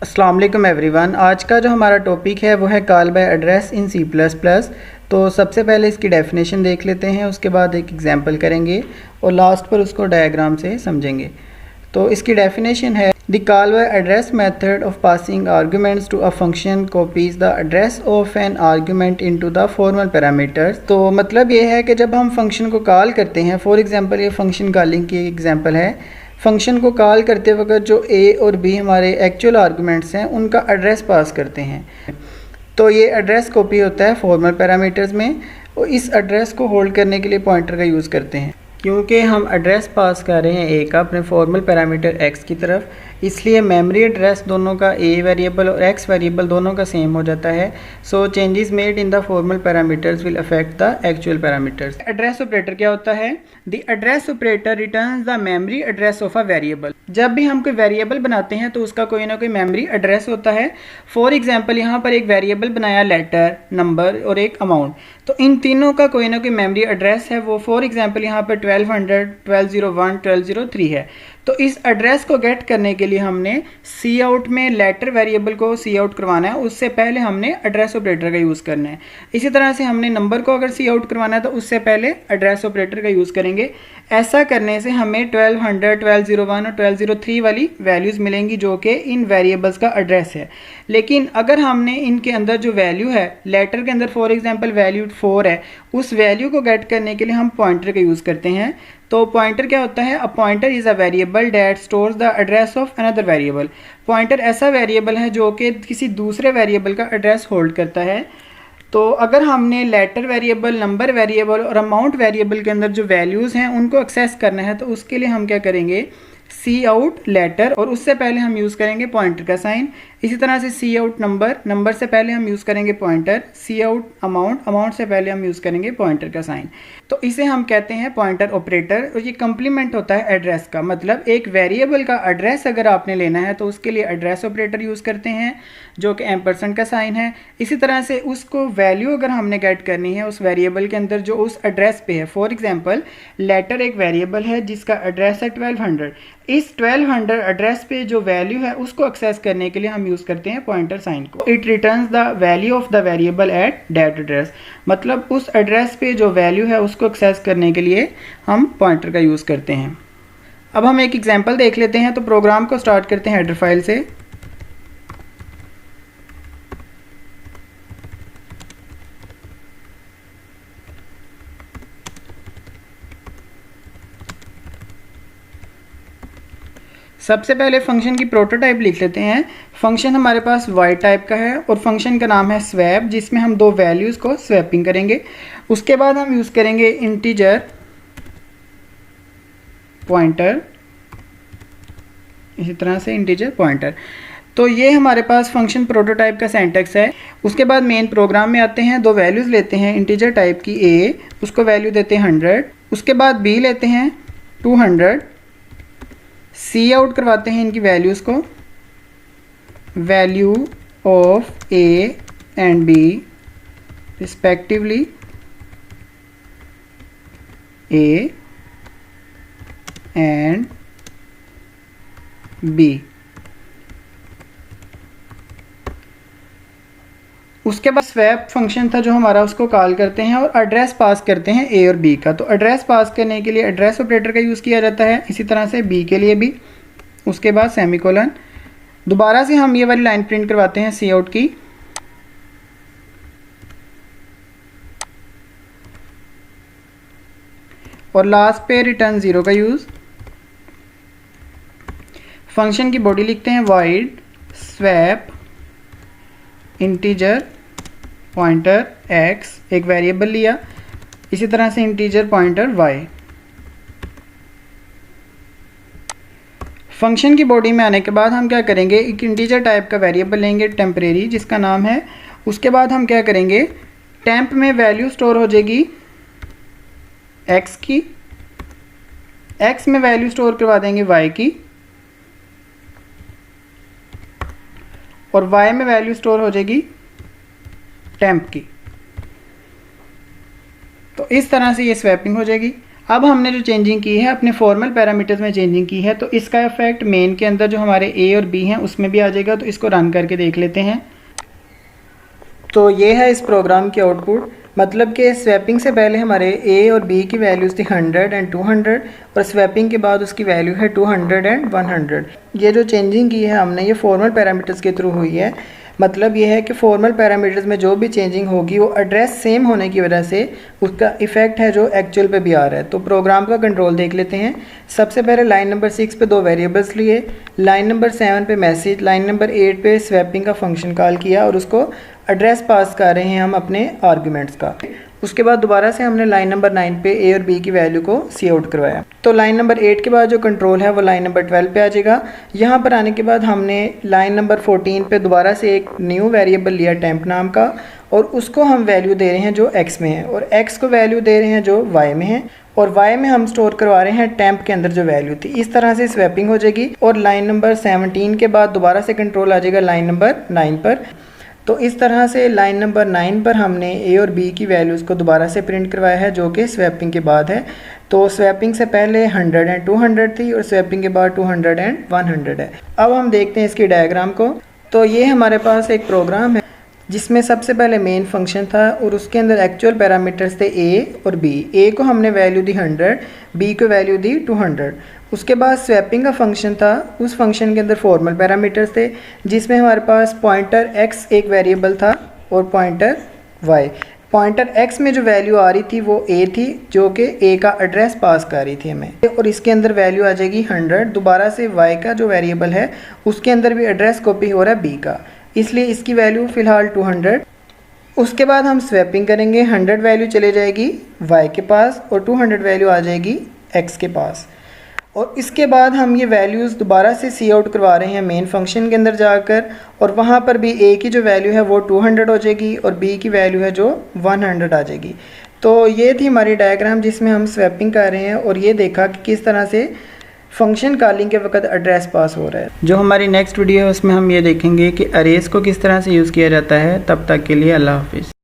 अस्सलाम वालेकुम एवरीवन। आज का जो हमारा टॉपिक है वो है call by address in C plus plus. तो सबसे पहले इसकी डेफिनेशन देख लेते हैं, उसके बाद एक एग्जांपल करेंगे और लास्ट पर उसको डायग्राम से समझेंगे। तो इसकी डेफिनेशन है the call by address method of passing arguments to a function copies the address of an argument into the formal parameters. तो मतलब ये है कि जब हम फंक्शन को कॉल करते हैं, फॉर एग्जांपल ये फंक्शन कॉलिंग की एग्जांपल है, फंक्शन को कॉल करते वक्त जो ए और बी हमारे एक्चुअल आर्गुमेंट्स हैं उनका एड्रेस पास करते हैं। तो ये एड्रेस कॉपी होता है फॉर्मल पैरामीटर्स में, और इस एड्रेस को होल्ड करने के लिए पॉइंटर का यूज़ करते हैं। क्योंकि हम एड्रेस पास कर रहे हैं ए का अपने फॉर्मल पैरामीटर एक्स की तरफ, इसलिए मेमोरी एड्रेस दोनों का ए वेरिएबल और एक्स वेरिएबल दोनों का सेम हो जाता है। So changes made in the formal parameters will affect the actual parameters. Address operator क्या होता है? The address operator returns the memory address of a variable. जब भी हम कोई वेरिएबल बनाते हैं तो उसका कोई ना कोई मेमोरी एड्रेस होता है। फॉर एग्जाम्पल यहाँ पर एक वेरिएबल बनाया लेटर, नंबर और एक अमाउंट, तो इन तीनों का कोई ना कोई मेमोरी एड्रेस है। वो फॉर एग्जाम्पल यहाँ पर 1200, 1201, 1203 है। तो इस एड्रेस को गेट करने के लिए हमने सी आउट में लेटर वेरिएबल को सी आउट करवाना है, उससे पहले हमने एड्रेस ऑपरेटर का यूज़ करना है। इसी तरह से हमने नंबर को अगर सी आउट करवाना है तो उससे पहले एड्रेस ऑपरेटर का यूज़ करेंगे। ऐसा करने से हमें 1200, 1201 और 1203 वाली वैल्यूज़ मिलेंगी जो कि इन वेरिएबल्स का एड्रेस है। लेकिन अगर हमने इनके अंदर जो वैल्यू है, लेटर के अंदर फॉर एग्जांपल वैल्यू 4 है, उस वैल्यू को गेट करने के लिए हम पॉइंटर का यूज़ करते हैं। तो पॉइंटर क्या होता है? A pointer is a variable that stores the address of another variable. Pointer ऐसा वेरिएबल है जो कि किसी दूसरे वेरिएबल का एड्रेस होल्ड करता है। तो अगर हमने लेटर वेरिएबल, नंबर वेरिएबल और अमाउंट वेरिएबल के अंदर जो वैल्यूज़ हैं उनको एक्सेस करना है, तो उसके लिए हम क्या करेंगे? सी आउट लेटर, और उससे पहले हम यूज़ करेंगे पॉइंटर का साइन। इसी तरह से सी आउट नंबर, नंबर से पहले हम यूज़ करेंगे पॉइंटर। सी आउट अमाउंट, अमाउंट से पहले हम यूज़ करेंगे पॉइंटर का साइन। तो इसे हम कहते हैं पॉइंटर ऑपरेटर, और ये कंप्लीमेंट होता है एड्रेस का। मतलब एक वेरिएबल का एड्रेस अगर आपने लेना है तो उसके लिए एड्रेस ऑपरेटर यूज़ करते हैं जो कि एम्परसेंड का साइन है। इसी तरह से उसको वैल्यू अगर हमने गेट करनी है उस वेरिएबल के अंदर जो उस एड्रेस पे है, फॉर एग्जांपल लेटर एक वेरिएबल है जिसका एड्रेस है 1200। इस 1200 एड्रेस पे जो वैल्यू है उसको एक्सेस करने के लिए हम यूज़ करते हैं पॉइंटर साइन को। It returns the value of the variable at that address. मतलब उस एड्रेस पे जो वैल्यू है उसको एक्सेस करने के लिए हम पॉइंटर का यूज़ करते हैं। अब हम एक एग्जांपल देख लेते हैं। तो प्रोग्राम को स्टार्ट करते हैं हेडर फाइल से। सबसे पहले फंक्शन की प्रोटोटाइप लिख लेते हैं। फंक्शन हमारे पास वाई टाइप का है और फंक्शन का नाम है स्वैप, जिसमें हम दो वैल्यूज़ को स्वैपिंग करेंगे। उसके बाद हम यूज़ करेंगे इंटीजर पॉइंटर, इसी तरह से इंटीजर पॉइंटर। तो ये हमारे पास फंक्शन प्रोटोटाइप का सिंटैक्स है। उसके बाद मेन प्रोग्राम में आते हैं, दो वैल्यूज़ लेते हैं इंटीजर टाइप की। ए, उसको वैल्यू देते हैं 100। उसके बाद बी लेते हैं 200। सी आउट करवाते हैं इनकी वैल्यूज़ को, value of A and B respectively, A and B. उसके बाद स्वैप फंक्शन था जो हमारा, उसको कॉल करते हैं और एड्रेस पास करते हैं ए और बी का। तो एड्रेस पास करने के लिए एड्रेस ऑपरेटर का यूज़ किया जाता है, इसी तरह से बी के लिए भी। उसके बाद सेमीकोलन। दोबारा से हम ये वाली लाइन प्रिंट करवाते हैं सी आउट की, और लास्ट पे रिटर्न 0 का यूज़। फंक्शन की बॉडी लिखते हैं wide swap integer pointer x, एक वेरिएबल लिया, इसी तरह से इंटीजर पॉइंटर y। फंक्शन की बॉडी में आने के बाद हम क्या करेंगे? एक इंटीजर टाइप का वेरिएबल लेंगे टेम्परेरी, जिसका नाम है। उसके बाद हम क्या करेंगे? टेम्प में वैल्यू स्टोर हो जाएगी x की, x में वैल्यू स्टोर करवा देंगे y की, और y में वैल्यू स्टोर हो जाएगी टेम्प की। तो इस तरह से ये स्वैपिंग हो जाएगी। अब हमने जो चेंजिंग की है अपने फॉर्मल पैरामीटर्स में चेंजिंग की है, तो इसका इफेक्ट मेन के अंदर जो हमारे ए और बी हैं उसमें भी आ जाएगा। तो इसको रन करके देख लेते हैं। तो ये है इस प्रोग्राम की आउटपुट, मतलब कि स्वैपिंग से पहले हमारे ए और बी की वैल्यूज़ थी 100 एंड 200 और स्वैपिंग के बाद उसकी वैल्यू है 200 एंड 100। ये जो चेंजिंग की है हमने ये फॉर्मल पैरामीटर्स के थ्रू हुई है। मतलब ये है कि फॉर्मल पैरामीटर्स में जो भी चेंजिंग होगी वो एड्रेस सेम होने की वजह से उसका इफेक्ट है जो एक्चुअल पे भी आ रहा है। तो प्रोग्राम का कंट्रोल देख लेते हैं। सबसे पहले लाइन नंबर 6 पे 2 वेरिएबल्स लिए, लाइन नंबर 7 पे मैसेज, लाइन नंबर 8 पे स्वैपिंग का फंक्शन कॉल किया और उसको एड्रेस पास कर रहे हैं हम अपने आर्गूमेंट्स का। उसके बाद दोबारा से हमने लाइन नंबर 9 पे ए और बी की वैल्यू को सी आउट करवाया। तो लाइन नंबर 8 के बाद जो कंट्रोल है वो लाइन नंबर 12 पे आ जाएगा। यहाँ पर आने के बाद हमने लाइन नंबर 14 पे दोबारा से एक न्यू वेरिएबल लिया टेम्प नाम का और उसको हम वैल्यू दे रहे हैं जो एक्स में है और एक्स को वैल्यू दे रहे हैं जो वाई में है और वाई में हम स्टोर करवा रहे हैं टेम्प के अंदर जो वैल्यू थी। इस तरह से स्वैपिंग हो जाएगी और लाइन नंबर 17 के बाद दोबारा से कंट्रोल आ जाएगा लाइन नंबर 9 पर। तो इस तरह से लाइन नंबर 9 पर हमने ए और बी की वैल्यूज़ को दोबारा से प्रिंट करवाया है जो कि स्वैपिंग के बाद है। तो स्वैपिंग से पहले 100 एंड 200 थी और स्वैपिंग के बाद 200 एंड 100 है। अब हम देखते हैं इसकी डायग्राम को। तो ये हमारे पास एक प्रोग्राम है जिसमें सबसे पहले मेन फंक्शन था और उसके अंदर एक्चुअल पैरामीटर्स थे ए और बी। ए को हमने वैल्यू दी 100, बी को वैल्यू दी 200। उसके बाद स्वैपिंग का फंक्शन था, उस फंक्शन के अंदर फॉर्मल पैरामीटर्स थे जिसमें हमारे पास पॉइंटर एक्स एक वेरिएबल था और पॉइंटर वाई। पॉइंटर एक्स में जो वैल्यू आ रही थी वो ए थी जो कि ए का एड्रेस पास कर रही थी हमें और इसके अंदर वैल्यू आ जाएगी 100। दोबारा से वाई का जो वेरिएबल है उसके अंदर भी एड्रेस कॉपी हो रहा है बी का, इसलिए इसकी वैल्यू फ़िलहाल 200। उसके बाद हम स्वैपिंग करेंगे, 100 वैल्यू चले जाएगी वाई के पास और 200 वैल्यू आ जाएगी एक्स के पास। और इसके बाद हम ये वैल्यूज़ दोबारा से सी आउट करवा रहे हैं मेन फंक्शन के अंदर जाकर और वहाँ पर भी ए की जो वैल्यू है वो 200 हो जाएगी और बी की वैल्यू है जो 100 आ जाएगी। तो ये थी हमारी डायग्राम जिसमें हम स्वैपिंग कर रहे हैं और ये देखा कि किस तरह से फंक्शन कॉलिंग के वक्त एड्रेस पास हो रहा है। जो हमारी नेक्स्ट वीडियो है उसमें हम ये देखेंगे कि अरेज को किस तरह से यूज़ किया जाता है। तब तक के लिए अल्लाह हाफिज़।